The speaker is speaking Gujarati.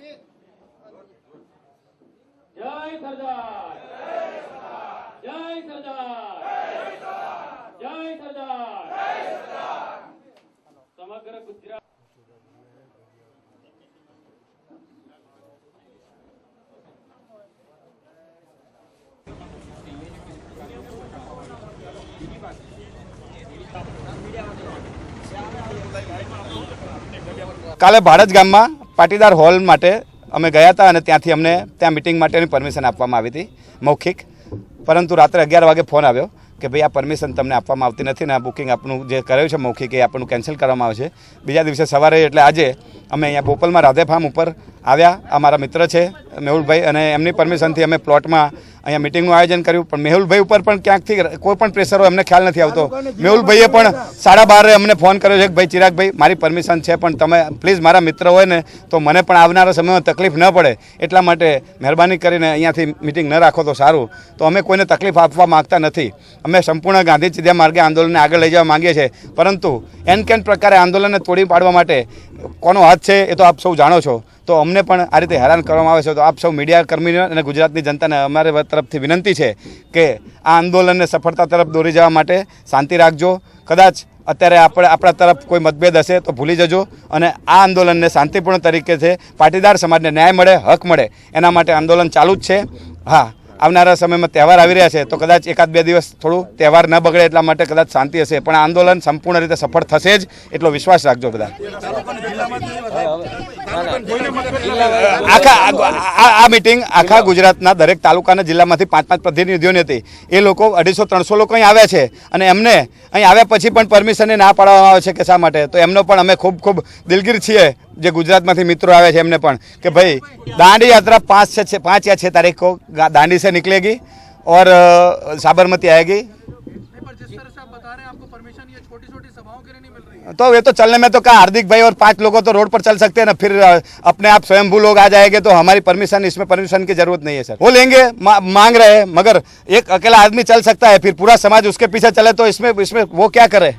जय सरदार, जय सरदार, जय सरदार, समग्र गुजरात। કાલે ભાડજ ગામમાં પાટીદાર હોલ માટે અમે ગયા હતા અને ત્યાંથી અમને ત્યાં મિટિંગ માટેની પરમિશન આપવામાં આવી હતી મૌખિક, પરંતુ રાત્રે 11 વાગે ફોન આવ્યો કે ભાઈ આ પરમિશન તમને આપવામાં આવતી નથી ને આ બુકિંગ આપનું જે કરાયું છે મૌખિક એ આપણું કેન્સલ કરવામાં આવે છે। બીજા દિવસે સવારે એટલે આજે અમે અહીંયા બોપલમાં રાધે ફાર્મ ઉપર આવ્યા। આ મારા મિત્ર છે મેહુલભાઈ અને એમની પરમિશનથી અમે પ્લોટમાં અહીંયા મિટિંગનું આયોજન કર્યું, પણ મેહુલભાઈ ઉપર પણ ક્યાંકથી કોઈ પણ પ્રેશર હોય અમને ખ્યાલ નથી આવતો। મેહુલભાઈએ પણ 12:30 અમને ફોન કર્યો છે કે ભાઈ ચિરાગભાઈ મારી પરમિશન છે પણ તમે પ્લીઝ મારા મિત્ર હોય ને તો મને પણ આવનારા સમયમાં તકલીફ ન પડે એટલા માટે મહેરબાની કરીને અહીંયાથી મિટિંગ ન રાખો તો સારું। તો અમે કોઈને તકલીફ આપવા માગતા નથી, અમે સંપૂર્ણ ગાંધી ચિંધ્યા માર્ગે આંદોલનને આગળ લઈ જવા માંગીએ છીએ, પરંતુ એન પ્રકારે આંદોલનને તોડી પાડવા માટે કોનો હાથ છે એ તો આપ સૌ જાણો છો। તો અમને પણ આ રીતે હેરાન કરવામાં આવે છે, તો આપ સૌ મીડિયા કર્મીઓ અને ગુજરાતની જનતાને અમારી તરફથી વિનંતી છે કે આ આંદોલનને સફળતા તરફ દોરી જવા માટે શાંતિ રાખજો। કદાચ અત્યારે આપણા તરફ કોઈ મતભેદ હશે તો ભૂલી જજો અને આ આંદોલનને શાંતિપૂર્ણ તરીકે છે પાટીદાર સમાજને ન્યાય મળે, હક મળે એના માટે આંદોલન ચાલુ જ છે। હા, આવનારા સમયમાં તહેવાર આવી રહ્યા છે તો કદાચ 1-2 દિવસ થોડું તહેવાર ન બગડે એટલા માટે કદાચ શાંતિ હશે, પણ આ આંદોલન સંપૂર્ણ રીતે સફળ થશે જ એટલો વિશ્વાસ રાખજો બધા। આ મિટિંગ આખા ગુજરાતના દરેક તાલુકાના જિલ્લામાંથી 5-5 પ્રતિનિધિઓની હતી। એ લોકો 250-300 લોકો અહીં આવ્યા છે અને એમને અહીં આવ્યા પછી પણ પરમિશનને ના પાડવામાં આવે છે કે શા માટે, તો એમનો પણ અમે ખૂબ દિલગીર છીએ જે ગુજરાતમાંથી મિત્રો આવે છે એમને પણ કે भाई दांडी यात्रा 5 या 6 तारीख को दांडी से निकलेगी और साबरमती आएगी। तो ये तो चलने में तो कहा हार्दिक भाई और 5 लोगों तो रोड पर चल सकते हैं ना, फिर अपने आप स्वयंभू लोग आ जाएंगे तो हमारी परमिशन, इसमें परमिशन की जरूरत नहीं है सर। वो लेंगे, मांग रहे हैं, मगर एक अकेला आदमी चल सकता है, फिर पूरा समाज उसके पीछे चले तो इसमें वो क्या करे।